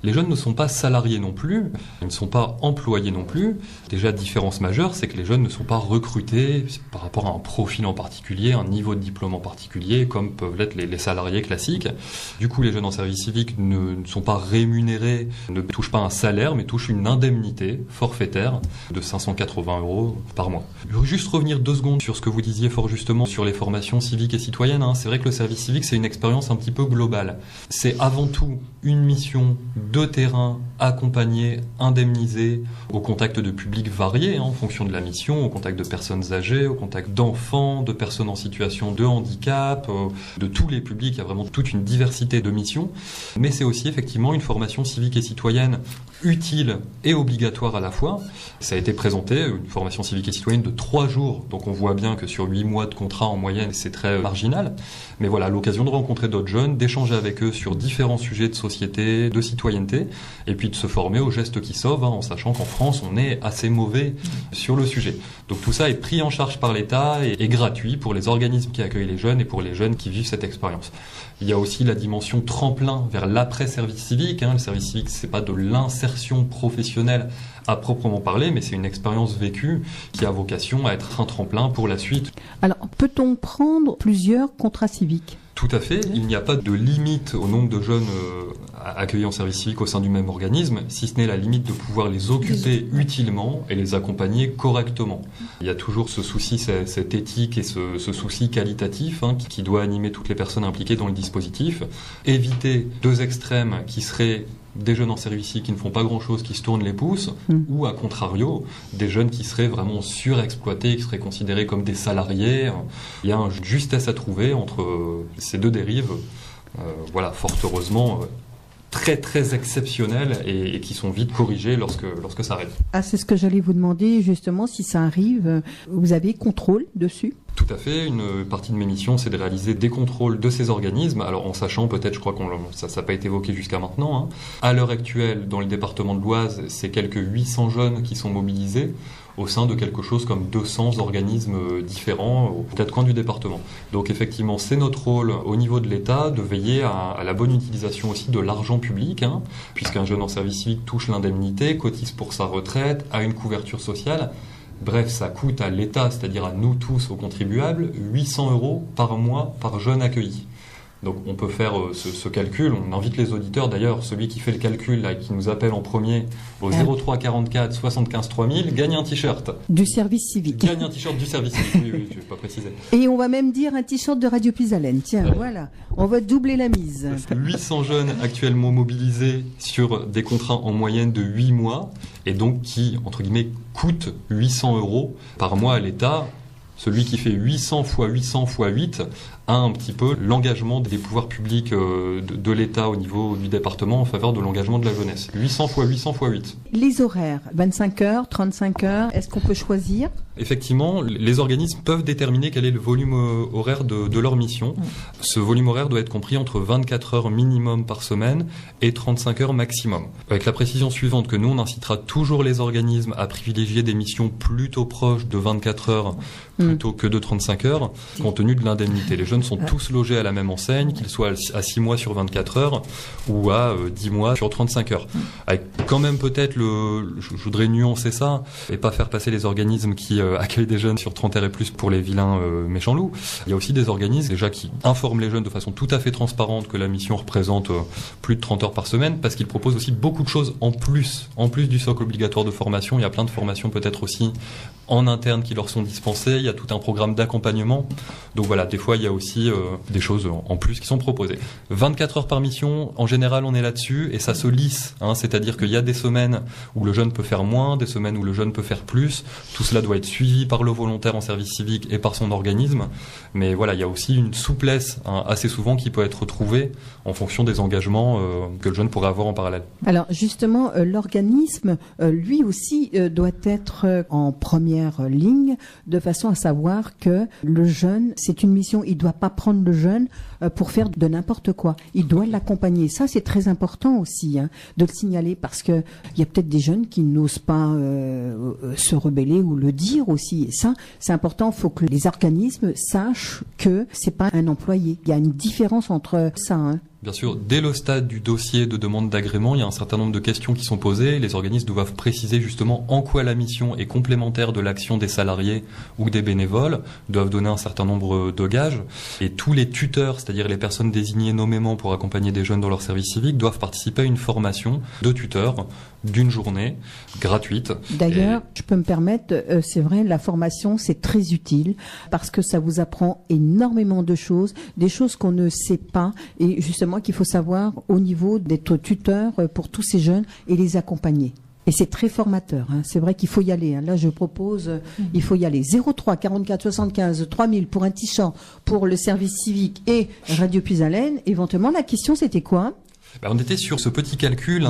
Les jeunes ne sont pas salariés non plus, ils ne sont pas employés non plus. Déjà, différence majeure, c'est que les jeunes ne sont pas recrutés par rapport à un profil en particulier, un niveau de diplôme en particulier, comme peuvent l'être les salariés classiques. Du coup, les jeunes en service civique ne sont pas rémunérés, ne touchent pas un salaire, mais touchent une indemnité forfaitaire de 580 € par mois. Je veux juste revenir 2 secondes sur ce que vous disiez fort justement sur les formations civiques et citoyennes. C'est vrai que le service civique, c'est une expérience un petit peu globale. C'est avant tout une mission de terrain, accompagné, indemnisé, au contact de publics variés, en fonction de la mission, au contact de personnes âgées, au contact d'enfants, de personnes en situation de handicap, de tous les publics. Il y a vraiment toute une diversité de missions. Mais c'est aussi effectivement une formation civique et citoyenne utile et obligatoire à la fois. Ça a été présenté, une formation civique et citoyenne de 3 jours. Donc on voit bien que sur 8 mois de contrat en moyenne, c'est très marginal. Mais voilà, l'occasion de rencontrer d'autres jeunes, d'échanger avec eux sur différents sujets de société, de citoyenneté, et puis de se former aux gestes qui sauvent, en sachant qu'en France, on est assez mauvais sur le sujet. Donc tout ça est pris en charge par l'État et gratuit pour les organismes qui accueillent les jeunes et pour les jeunes qui vivent cette expérience. Il y a aussi la dimension tremplin vers l'après-service civique. Le service civique, c'est pas de l'insertion professionnelle à proprement parler, mais c'est une expérience vécue qui a vocation à être un tremplin pour la suite. Alors, peut-on prendre plusieurs contrats civiques? Tout à fait. Il n'y a pas de limite au nombre de jeunes accueillis en service civique au sein du même organisme, si ce n'est la limite de pouvoir les occuper utilement et les accompagner correctement. Il y a toujours ce souci, cette éthique et ce souci qualitatif qui doit animer toutes les personnes impliquées dans le dispositif. Éviter 2 extrêmes qui seraient des jeunes en service civique qui ne font pas grand-chose, qui se tournent les pouces, ou à contrario, des jeunes qui seraient vraiment surexploités, qui seraient considérés comme des salariés. Il y a une justesse à trouver entre ces 2 dérives, fort heureusement, très très exceptionnelles et qui sont vite corrigées lorsque ça arrive. Ah, c'est ce que j'allais vous demander, justement, si ça arrive, vous avez contrôle dessus? Tout à fait. Une partie de mes missions, c'est de réaliser des contrôles de ces organismes. Alors, en sachant, peut-être, je crois que ça n'a pas été évoqué jusqu'à maintenant. À l'heure actuelle, dans le département de l'Oise, c'est quelques 800 jeunes qui sont mobilisés au sein de quelque chose comme 200 organismes différents aux 4 coins du département. Donc, effectivement, c'est notre rôle au niveau de l'État de veiller à la bonne utilisation aussi de l'argent public, puisqu'un jeune en service civique touche l'indemnité, cotise pour sa retraite, a une couverture sociale. Bref, ça coûte à l'État, c'est-à-dire à nous tous, aux contribuables, 800 € par mois par jeune accueilli. Donc on peut faire ce calcul. On invite les auditeurs, d'ailleurs, celui qui fait le calcul, là, qui nous appelle en premier au 03 44 75 3000, gagne un t-shirt. Du service civique. Gagne un t-shirt du service civique, oui, je ne vais pas préciser. Et on va même dire un t-shirt de Radio Puisalène. Tiens, voilà, on va doubler la mise. 800 jeunes actuellement mobilisés sur des contrats en moyenne de 8 mois, et donc qui, entre guillemets, coûtent 800 € par mois à l'État. Celui qui fait 800 x 800 x 8 a un petit peu l'engagement des pouvoirs publics de l'État au niveau du département en faveur de l'engagement de la jeunesse. 800 x 800 x 8. Les horaires, 25 heures, 35 heures, est-ce qu'on peut choisir ? Effectivement, les organismes peuvent déterminer quel est le volume horaire de leur mission. Ce volume horaire doit être compris entre 24 heures minimum par semaine et 35 heures maximum. Avec la précision suivante que nous, on incitera toujours les organismes à privilégier des missions plutôt proches de 24 heures plutôt que de 35 heures, compte tenu de l'indemnité. Les jeunes sont tous logés à la même enseigne, qu'ils soient à 6 mois sur 24 heures ou à 10 mois sur 35 heures. Avec quand même peut-être je voudrais nuancer ça et pas faire passer les organismes qui accueillent des jeunes sur 30 heures et plus pour les vilains méchants loups. Il y a aussi des organismes déjà qui informent les jeunes de façon tout à fait transparente que la mission représente plus de 30 heures par semaine, parce qu'ils proposent aussi beaucoup de choses en plus du socle obligatoire de formation. Il y a plein de formations peut-être aussi en interne qui leur sont dispensées. Il y a tout un programme d'accompagnement. Donc voilà, des fois il y a aussi des choses en plus qui sont proposées. 24 heures par mission, en général on est là-dessus et ça se lisse, c'est-à-dire qu'il y a des semaines où le jeune peut faire moins, des semaines où le jeune peut faire plus. Tout cela doit être suivi par le volontaire en service civique et par son organisme. Mais voilà, il y a aussi une souplesse assez souvent qui peut être trouvée en fonction des engagements que le jeune pourrait avoir en parallèle. Alors justement, l'organisme, lui aussi, doit être en première ligne, de façon à savoir que le jeune, c'est une mission, il ne doit pas prendre le jeune pour faire de n'importe quoi. Il doit l'accompagner. Ça, c'est très important aussi, de le signaler, parce que il y a peut-être des jeunes qui n'osent pas se rebeller ou le dire aussi. Et ça, c'est important. Il faut que les organismes sachent que c'est pas un employé. Il y a une différence entre ça. Bien sûr, dès le stade du dossier de demande d'agrément, il y a un certain nombre de questions qui sont posées. Les organismes doivent préciser justement en quoi la mission est complémentaire de l'action des salariés ou des bénévoles, doivent donner un certain nombre de gages. Et tous les tuteurs, c'est-à-dire les personnes désignées nommément pour accompagner des jeunes dans leur service civique, doivent participer à une formation de tuteurs d'une journée gratuite. D'ailleurs, je peux me permettre, c'est vrai, la formation, c'est très utile parce que ça vous apprend énormément de choses, des choses qu'on ne sait pas, et justement qu'il faut savoir au niveau d'être tuteur pour tous ces jeunes et les accompagner. Et c'est très formateur, c'est vrai qu'il faut y aller. Là, je propose, il faut y aller. 03 44 75 3000 pour un t-shirt pour le service civique et Radio Puisalène. Éventuellement, la question, c'était quoi ? On était sur ce petit calcul,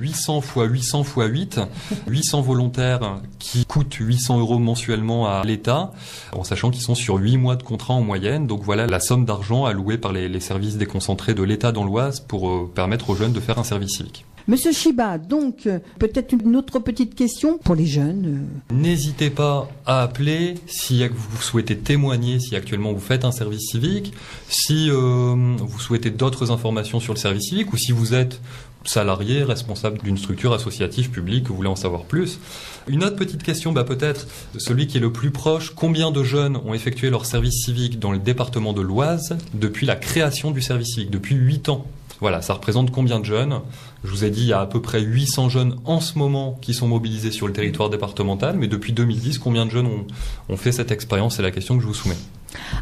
800 x 800 x 8, 800 volontaires qui coûtent 800 € mensuellement à l'État, en sachant qu'ils sont sur 8 mois de contrat en moyenne. Donc voilà la somme d'argent allouée par les services déconcentrés de l'État dans l'Oise pour permettre aux jeunes de faire un service civique. Monsieur Chiba, donc peut-être une autre petite question pour les jeunes. N'hésitez pas à appeler si vous souhaitez témoigner, si actuellement vous faites un service civique, si vous souhaitez d'autres informations sur le service civique, ou si vous êtes salarié, responsable d'une structure associative publique, que vous voulez en savoir plus. Une autre petite question, peut-être celui qui est le plus proche, combien de jeunes ont effectué leur service civique dans le département de l'Oise depuis la création du service civique, depuis 8 ans? Voilà, ça représente combien de jeunes? Je vous ai dit, il y a à peu près 800 jeunes en ce moment qui sont mobilisés sur le territoire départemental, mais depuis 2010, combien de jeunes ont fait cette expérience? C'est la question que je vous soumets.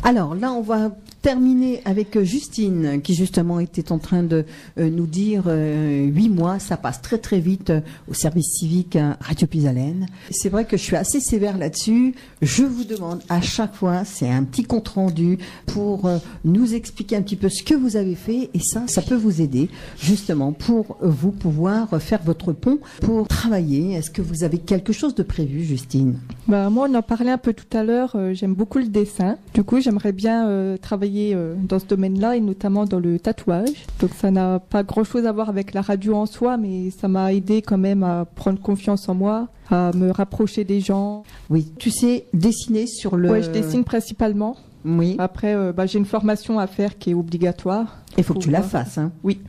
Alors là, on va terminer avec Justine, qui justement était en train de nous dire 8 mois, ça passe très très vite au service civique Radio Puisalène. C'est vrai que je suis assez sévère là-dessus. Je vous demande à chaque fois, c'est un petit compte rendu pour nous expliquer un petit peu ce que vous avez fait, et ça peut vous aider justement pour vous pouvoir faire votre pont pour travailler. Est-ce que vous avez quelque chose de prévu, Justine? Moi, on en parlait un peu tout à l'heure. J'aime beaucoup le dessin. Du coup, j'aimerais bien travailler dans ce domaine-là, et notamment dans le tatouage. Donc ça n'a pas grand-chose à voir avec la radio en soi, mais ça m'a aidé quand même à prendre confiance en moi, à me rapprocher des gens. Oui, tu sais dessiner sur le... Ouais, je dessine principalement. Oui. Après, j'ai une formation à faire qui est obligatoire. Il faut que tu la fasses. Oui.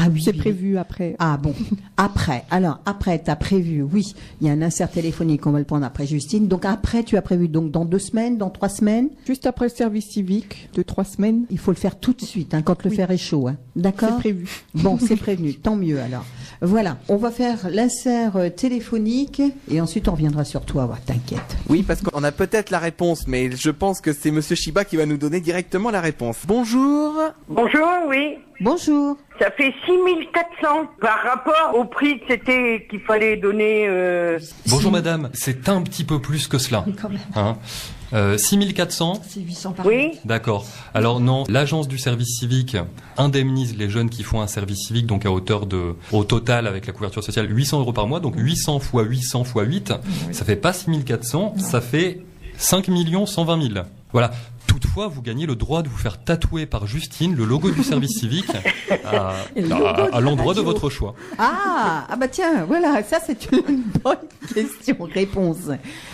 Ah oui. C'est prévu après. Ah bon, après. Alors, après, tu as prévu, oui, il y a un insert téléphonique, on va le prendre après Justine. Donc après, tu as prévu donc dans 2 semaines, dans 3 semaines? Juste après le service civique de 3 semaines. Il faut le faire tout de suite, hein, quand le fer est chaud. Hein. D'accord? C'est prévu. Bon, c'est prévenu, tant mieux alors. Voilà, on va faire l'insert téléphonique et ensuite on reviendra sur toi, ouais, t'inquiète. Oui, parce qu'on a peut-être la réponse, mais je pense que c'est Monsieur Chiba qui va nous donner directement la réponse. Bonjour. Bonjour, oui. Bonjour. Ça fait 6400 par rapport au prix que c'était qu'il fallait donner. Bonjour madame, c'est un petit peu plus que cela. Oui, quand même. Hein 6400. C'est 800 par Oui. D'accord. Alors non, l'agence du service civique indemnise les jeunes qui font un service civique, donc à hauteur de, au total avec la couverture sociale, 800 € par mois, donc 800 fois 800 fois 8, ça fait pas 6400, ça fait 5 120 000. Voilà. Toutefois, vous gagnez le droit de vous faire tatouer par Justine le logo du service civique à l'endroit de votre choix. Ah bah tiens, voilà, ça c'est une bonne question-réponse.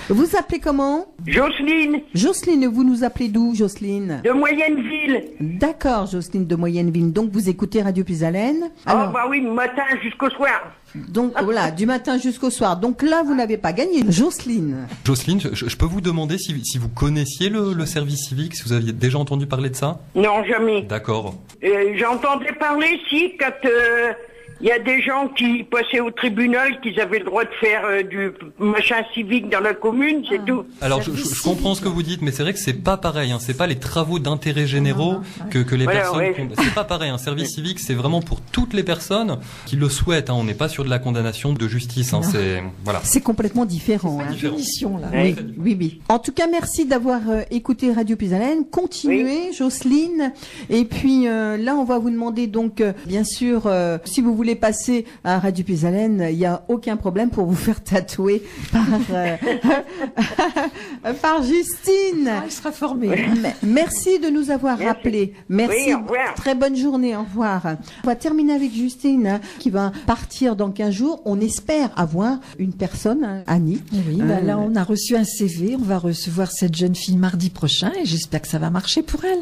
Vous appelez comment? Jocelyne, Jocelyne, vous nous appelez d'où, Jocelyne? de Moyenneville. D'accord, Jocelyne de Moyenneville. Donc vous écoutez Radio Puisalène. Ah bah oui, matin jusqu'au soir. Donc voilà, du matin jusqu'au soir. Donc là, vous n'avez pas gagné. Jocelyne. Jocelyne, je peux vous demander si vous connaissiez le service civique, si vous aviez déjà entendu parler de ça? Non, jamais. D'accord. J'entendais parler, si, quand il y a des gens qui passaient au tribunal, qu'ils avaient le droit de faire du machin civique dans la commune, c'est tout. Alors je comprends ce que vous dites, mais c'est vrai que c'est pas pareil. Hein. C'est pas les travaux d'intérêt généraux que les personnes. Ouais. C'est pas pareil. Un service civique, c'est vraiment pour toutes les personnes qui le souhaitent. Hein. On n'est pas sur de la condamnation de justice. Hein. C'est voilà. C'est complètement différent. C'est Hein. une punition, là. Oui, oui, oui. En tout cas, merci d'avoir écouté Radio Puisalène. Continuez, Jocelyne. Et puis là, on va vous demander donc, bien sûr, si vous voulez passer à Radio Puisalène, il n'y a aucun problème pour vous faire tatouer par Justine. Ah, elle sera formée. Merci de nous avoir rappelés. Merci. Oui, au revoir. Très bonne journée. Au revoir. On va terminer avec Justine, hein, qui va partir dans 15 jours. On espère avoir une personne, hein, Annie. Oui, là, on a reçu un CV. On va recevoir cette jeune fille mardi prochain et j'espère que ça va marcher pour elle.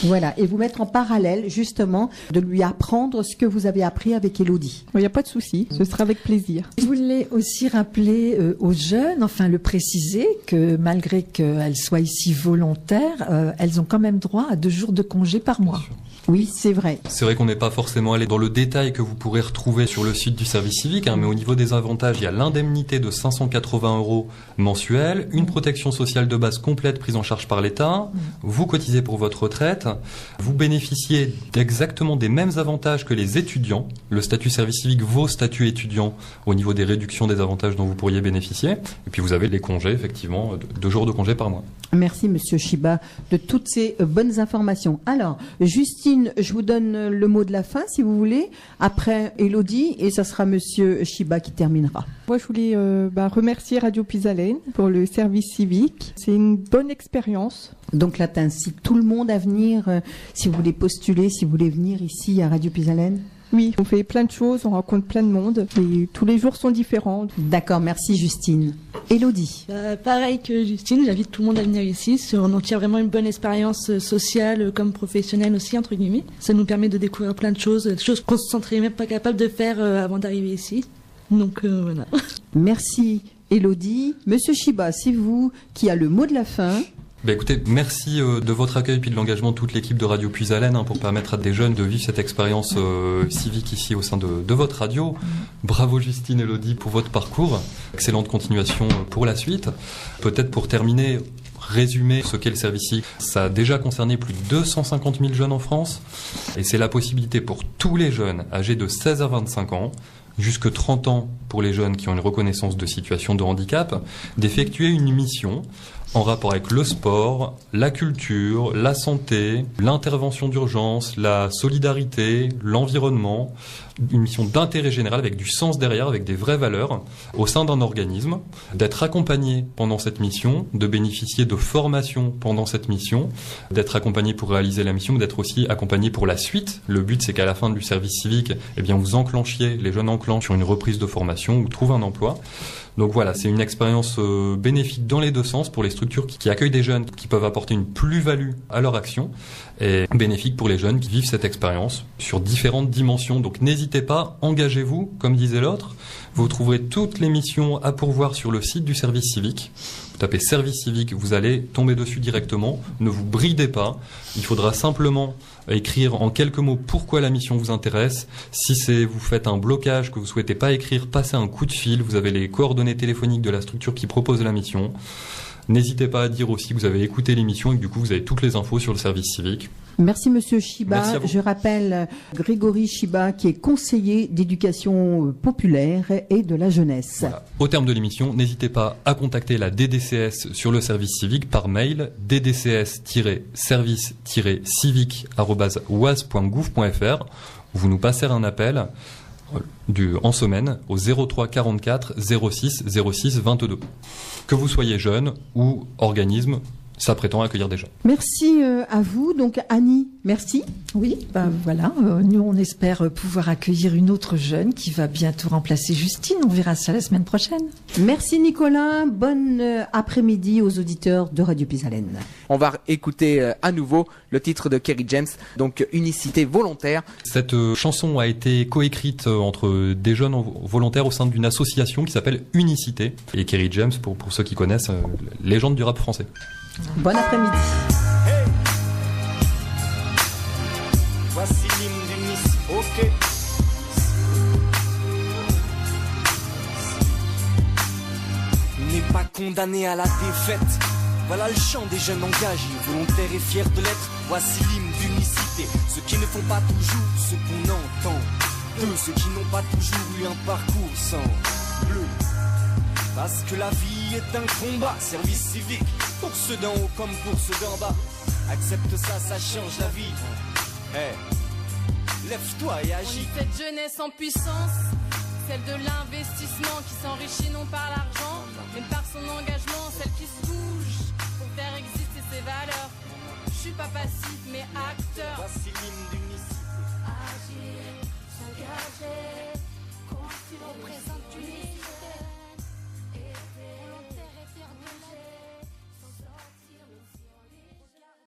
Voilà, et vous mettre en parallèle, justement, de lui apprendre ce que vous avez appris avec Élodie. Il n'y a pas de souci, ce sera avec plaisir. Je voulais aussi rappeler aux jeunes, enfin le préciser, que malgré qu'elles soient ici volontaires, elles ont quand même droit à 2 jours de congé par mois. Oui, c'est vrai. C'est vrai qu'on n'est pas forcément allé dans le détail que vous pourrez retrouver sur le site du service civique, hein, mais au niveau des avantages, il y a l'indemnité de 580 € mensuels, une protection sociale de base complète prise en charge par l'État, vous cotisez pour votre retraite, vous bénéficiez d'exactement des mêmes avantages que les étudiants. Le statut service civique vaut statut étudiant au niveau des réductions des avantages dont vous pourriez bénéficier. Et puis vous avez les congés, effectivement, 2 jours de congé par mois. Merci, Monsieur Chiba, de toutes ces bonnes informations. Alors, Justine, je vous donne le mot de la fin, si vous voulez. Après, Élodie, et ça sera Monsieur Chiba qui terminera. Moi, je voulais remercier Radio Puisalène pour le service civique. C'est une bonne expérience. Donc là, t'incites tout le monde à venir, si vous voulez postuler, si vous voulez venir ici à Radio Puisalène. Oui, on fait plein de choses, on rencontre plein de monde, et tous les jours sont différents. D'accord, merci Justine. Élodie. Pareil que Justine, j'invite tout le monde à venir ici. On en tire vraiment une bonne expérience sociale comme professionnelle aussi, entre guillemets. Ça nous permet de découvrir plein de choses qu'on se sentirait même pas capable de faire avant d'arriver ici. Donc voilà. Merci Élodie. Monsieur Chiba, c'est vous qui a le mot de la fin. Écoutez, merci de votre accueil puis de l'engagement de toute l'équipe de Radio Puisalène pour permettre à des jeunes de vivre cette expérience civique ici au sein de votre radio. Bravo Justine et Élodie pour votre parcours. Excellente continuation pour la suite. Peut-être pour terminer, résumer ce qu'est le service civique. Ça a déjà concerné plus de 250 000 jeunes en France et c'est la possibilité pour tous les jeunes âgés de 16 à 25 ans jusque 30 ans pour les jeunes qui ont une reconnaissance de situation de handicap, d'effectuer une mission en rapport avec le sport, la culture, la santé, l'intervention d'urgence, la solidarité, l'environnement, une mission d'intérêt général avec du sens derrière, avec des vraies valeurs, au sein d'un organisme, d'être accompagné pendant cette mission, de bénéficier de formation pendant cette mission, d'être accompagné pour réaliser la mission, mais d'être aussi accompagné pour la suite. Le but, c'est qu'à la fin du service civique, vous enclenchiez, les jeunes enclenchent sur une reprise de formation ou trouvent un emploi. Donc voilà, c'est une expérience bénéfique dans les deux sens pour les structures qui accueillent des jeunes qui peuvent apporter une plus-value à leur action et bénéfique pour les jeunes qui vivent cette expérience sur différentes dimensions. Donc n'hésitez pas, engagez-vous, comme disait l'autre. Vous trouverez toutes les missions à pourvoir sur le site du service civique. Vous tapez service civique, vous allez tomber dessus directement. Ne vous bridez pas. Il faudra simplement écrire en quelques mots pourquoi la mission vous intéresse. Si vous faites un blocage que vous souhaitez pas écrire, passez un coup de fil. Vous avez les coordonnées téléphoniques de la structure qui propose la mission. N'hésitez pas à dire aussi que vous avez écouté l'émission et que du coup vous avez toutes les infos sur le service civique. Merci Monsieur Chiba. Merci à vous. Je rappelle Grégory Chiba qui est conseiller d'éducation populaire et de la jeunesse. Voilà. Au terme de l'émission, n'hésitez pas à contacter la DDCS sur le service civique par mail ddcs-service-civique@oise.gouv.fr. Vous nous passez un appel en semaine au 03 44 06 06 22. Que vous soyez jeune ou organisme s'apprêtant à accueillir des jeunes. Merci à vous. Donc Annie, merci. Oui, voilà. Nous, on espère pouvoir accueillir une autre jeune qui va bientôt remplacer Justine. On verra ça la semaine prochaine. Merci Nicolas. Bonne après-midi aux auditeurs de Radio Pisalène. On va écouter à nouveau le titre de Kerry James, donc Unicité volontaire. Cette chanson a été coécrite entre des jeunes volontaires au sein d'une association qui s'appelle Unicité. Et Kerry James, pour ceux qui connaissent, légende du rap français. Bon après-midi. Hey. Voici l'hymne d'Unicité. Ok. N'est pas condamné à la défaite. Voilà le chant des jeunes engagés, volontaires et fiers de l'être. Voici l'hymne d'Unicité. Ceux qui ne font pas toujours ce qu'on entend. De ceux qui n'ont pas toujours eu un parcours sans bleu. Parce que la vie est un combat, service civique, pour ceux d'en haut comme pour ceux d'en bas. Accepte ça, ça change la vie. Hey, lève-toi et agis. Cette jeunesse en puissance, celle de l'investissement qui s'enrichit non par l'argent, mais par son engagement, celle qui se bouge pour faire exister ses valeurs. Je suis pas passif mais actif.